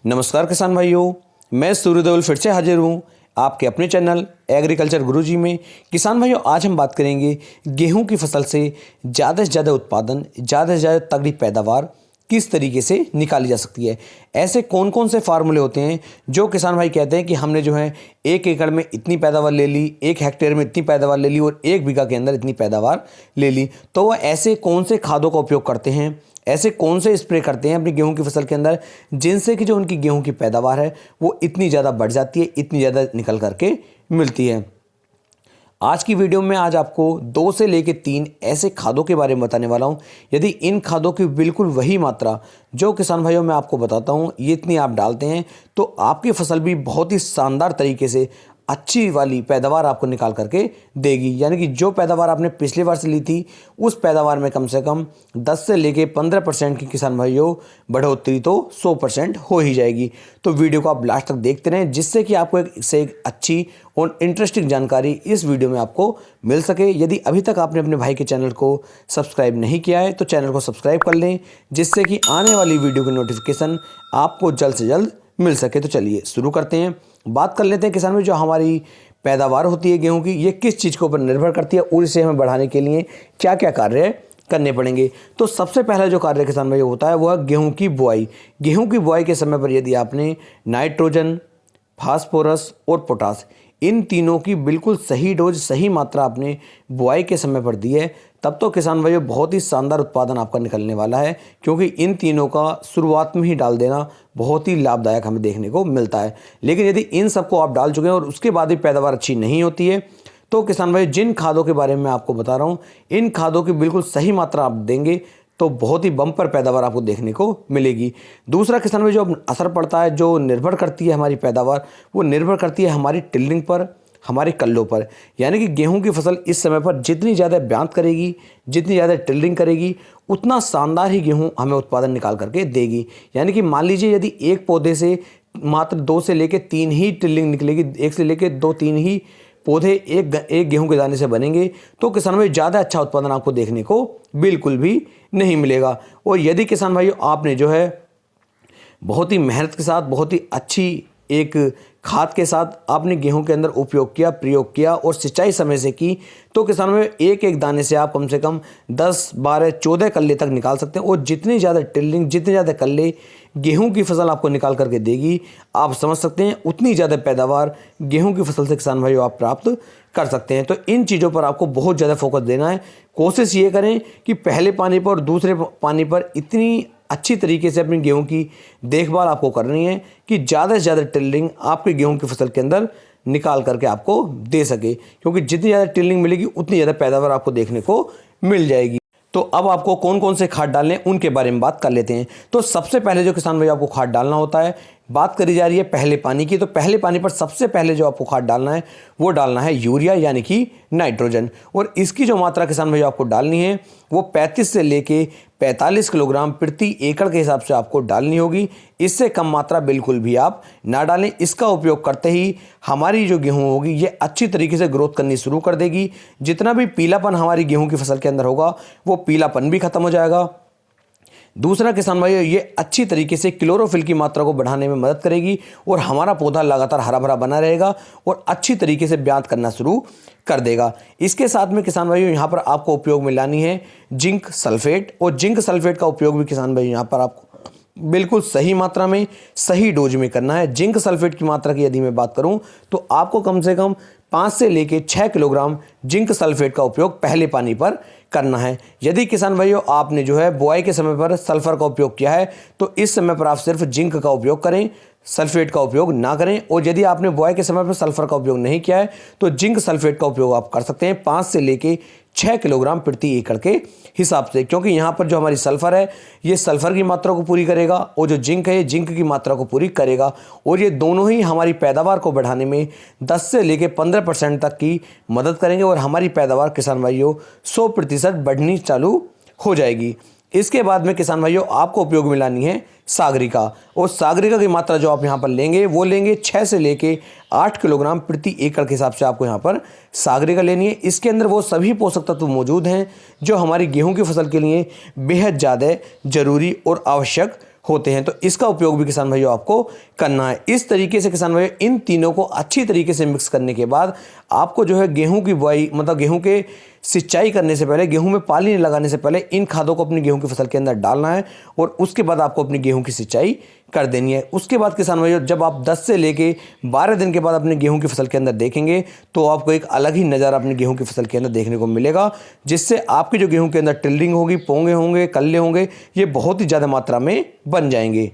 नमस्कार किसान भाइयों, मैं सूर्यदेवल फिर से हाजिर हूँ आपके अपने चैनल एग्रीकल्चर गुरुजी में। किसान भाइयों, आज हम बात करेंगे गेहूं की फसल से ज़्यादा उत्पादन, ज़्यादा से ज़्यादा तगड़ी पैदावार किस तरीके से निकाली जा सकती है। ऐसे कौन कौन से फार्मूले होते हैं जो किसान भाई कहते हैं कि हमने जो है 1 एकड़ में इतनी पैदावार ले ली, 1 हेक्टेयर में इतनी पैदावार ले ली और 1 बीघा के अंदर इतनी पैदावार ले ली। तो वह ऐसे कौन से खादों का उपयोग करते हैं, ऐसे कौन से स्प्रे करते हैं अपनी गेहूं की फसल के अंदर, जिनसे कि जो उनकी गेहूं की पैदावार है वो इतनी ज़्यादा बढ़ जाती है, इतनी ज़्यादा निकल करके मिलती है। आज की वीडियो में आज आपको 2 से लेकर 3 ऐसे खादों के बारे में बताने वाला हूं। यदि इन खादों की बिल्कुल वही मात्रा जो किसान भाइयों मैं आपको बताता हूं, ये इतनी आप डालते हैं तो आपकी फसल भी बहुत ही शानदार तरीके से अच्छी वाली पैदावार आपको निकाल करके देगी। यानी कि जो पैदावार आपने पिछले बार से ली थी उस पैदावार में कम से कम 10 से लेके 15% की किसान भाइयों बढ़ोतरी तो 100% हो ही जाएगी। तो वीडियो को आप लास्ट तक देखते रहें, जिससे कि आपको एक से एक अच्छी और इंटरेस्टिंग जानकारी इस वीडियो में आपको मिल सके। यदि अभी तक आपने अपने भाई के चैनल को सब्सक्राइब नहीं किया है तो चैनल को सब्सक्राइब कर लें, जिससे कि आने वाली वीडियो की नोटिफिकेशन आपको जल्द से जल्द मिल सके। तो चलिए शुरू करते हैं। बात कर लेते हैं किसान में जो हमारी पैदावार होती है गेहूं की, ये किस चीज़ के ऊपर निर्भर करती है और इसे हमें बढ़ाने के लिए क्या क्या कार्य करने पड़ेंगे। तो सबसे पहला जो कार्य किसान भाई होता है वो है गेहूं की बुआई। गेहूं की बुआई के समय पर यदि आपने नाइट्रोजन, फास्फोरस और पोटास, इन तीनों की बिल्कुल सही डोज, सही मात्रा आपने बुआई के समय पर दी है, तब तो किसान भाइयों बहुत ही शानदार उत्पादन आपका निकलने वाला है। क्योंकि इन तीनों का शुरुआत में ही डाल देना बहुत ही लाभदायक हमें देखने को मिलता है। लेकिन यदि इन सबको आप डाल चुके हैं और उसके बाद भी पैदावार अच्छी नहीं होती है, तो किसान भाई जिन खादों के बारे में आपको बता रहा हूँ, इन खादों की बिल्कुल सही मात्रा आप देंगे तो बहुत ही बम्पर पैदावार आपको देखने को मिलेगी। दूसरा किसान भाई जो असर पड़ता है, जो निर्भर करती है हमारी पैदावार, वो निर्भर करती है हमारी टिल्लिंग पर, हमारे कल्लों पर। यानी कि गेहूं की फसल इस समय पर जितनी ज़्यादा ब्यांत करेगी, जितनी ज़्यादा टिल्लिंग करेगी, उतना शानदार ही गेहूं हमें उत्पादन निकाल करके देगी। यानी कि मान लीजिए यदि एक पौधे से मात्र 2 से लेकर 3 ही टिल्लिंग निकलेगी, 1 से लेकर 2-3 ही पौधे एक गेहूं के दाने से बनेंगे, तो किसान भाई ज़्यादा अच्छा उत्पादन आपको देखने को बिल्कुल भी नहीं मिलेगा। और यदि किसान भाई आपने जो है बहुत ही मेहनत के साथ, बहुत ही अच्छी एक खाद के साथ आपने गेहूं के अंदर उपयोग किया, प्रयोग किया और सिंचाई समय से की, तो किसान में एक एक दाने से आप कम से कम 10, 12, 14 कल्ले तक निकाल सकते हैं। और जितनी ज़्यादा टिल्लिंग, जितने ज़्यादा कल्ले गेहूं की फसल आपको निकाल करके देगी, आप समझ सकते हैं उतनी ज़्यादा पैदावार गेहूं की फसल से किसान भाइयों आप प्राप्त कर सकते हैं। तो इन चीज़ों पर आपको बहुत ज़्यादा फोकस देना है। कोशिश ये करें कि पहले पानी पर और दूसरे पानी पर इतनी अच्छी तरीके से अपनी गेहूं की देखभाल आपको करनी है कि ज़्यादा से ज़्यादा टिल्लिंग आपके गेहूं की फसल के अंदर निकाल करके आपको दे सके। क्योंकि जितनी ज़्यादा टिल्लिंग मिलेगी उतनी ज़्यादा पैदावार आपको देखने को मिल जाएगी। तो अब आपको कौन कौन से खाद डालने हैं उनके बारे में बात कर लेते हैं। तो सबसे पहले जो किसान भाई आपको खाद डालना होता है, बात करी जा रही है पहले पानी की, तो पहले पानी पर सबसे पहले जो आपको खाद डालना है वो डालना है यूरिया यानी कि नाइट्रोजन। और इसकी जो मात्रा किसान भाई आपको डालनी है वो 35 से लेके 45 किलोग्राम प्रति एकड़ के हिसाब से आपको डालनी होगी। इससे कम मात्रा बिल्कुल भी आप ना डालें। इसका उपयोग करते ही हमारी जो गेहूं होगी ये अच्छी तरीके से ग्रोथ करनी शुरू कर देगी। जितना भी पीलापन हमारी गेहूं की फसल के अंदर होगा वो पीलापन भी खत्म हो जाएगा। दूसरा किसान भाइयों, ये अच्छी तरीके से क्लोरोफिल की मात्रा को बढ़ाने में मदद करेगी और हमारा पौधा लगातार हरा भरा बना रहेगा और अच्छी तरीके से ब्यांत करना शुरू कर देगा। इसके साथ में किसान भाइयों यहाँ पर आपको उपयोग में लानी है जिंक सल्फेट। और जिंक सल्फेट का उपयोग भी किसान भाइयों यहाँ पर आपको बिल्कुल सही मात्रा में, सही डोज में करना है। जिंक सल्फेट की मात्रा की यदि मैं बात करूं तो आपको कम से कम 5 से लेके 6 किलोग्राम जिंक सल्फेट का उपयोग पहले पानी पर करना है। यदि किसान भाइयों आपने जो है बुआई के समय पर सल्फर का उपयोग किया है तो इस समय पर आप सिर्फ जिंक का उपयोग करें, सल्फेट का उपयोग ना करें। और यदि आपने बुआई के समय पर सल्फर का उपयोग नहीं किया है तो जिंक सल्फेट का उपयोग आप कर सकते हैं 5 से लेके 6 किलोग्राम प्रति एकड़ के हिसाब से। क्योंकि यहाँ पर जो हमारी सल्फर है ये सल्फर की मात्रा को पूरी करेगा और जो जिंक है ये जिंक की मात्रा को पूरी करेगा। और ये दोनों ही हमारी पैदावार को बढ़ाने में 10 से लेके 15% तक की मदद करेंगे और हमारी पैदावार किसान भाइयों 100% बढ़नी चालू हो जाएगी। इसके बाद में किसान भाइयों आपको उपयोग में लानी है सागरिका। और सागरिका की मात्रा जो आप यहाँ पर लेंगे वो लेंगे 6 से लेके 8 किलोग्राम प्रति एकड़ के हिसाब से आपको यहाँ पर सागरिका लेनी है। इसके अंदर वो सभी पोषक तत्व मौजूद हैं जो हमारी गेहूं की फसल के लिए बेहद ज़्यादा जरूरी और आवश्यक होते हैं। तो इसका उपयोग भी किसान भाइयों आपको करना है। इस तरीके से किसान भाइयों इन तीनों को अच्छी तरीके से मिक्स करने के बाद आपको जो है गेहूं की बुआई मतलब गेहूं के सिंचाई करने से पहले, गेहूं में पानी लगाने से पहले इन खादों को अपनी गेहूं की फसल के अंदर डालना है और उसके बाद आपको अपनी गेहूं की सिंचाई कर देनी है। उसके बाद किसान भाइयों जब आप 10 से लेके 12 दिन के बाद अपने गेहूं की फसल के अंदर देखेंगे तो आपको एक अलग ही नज़ारा अपनी गेहूं की फसल के अंदर देखने को मिलेगा, जिससे आपकी जो गेहूं के अंदर टिल्डिंग होगी, पोंगे होंगे, कल्ले होंगे, ये बहुत ही ज़्यादा मात्रा में बन जाएंगे।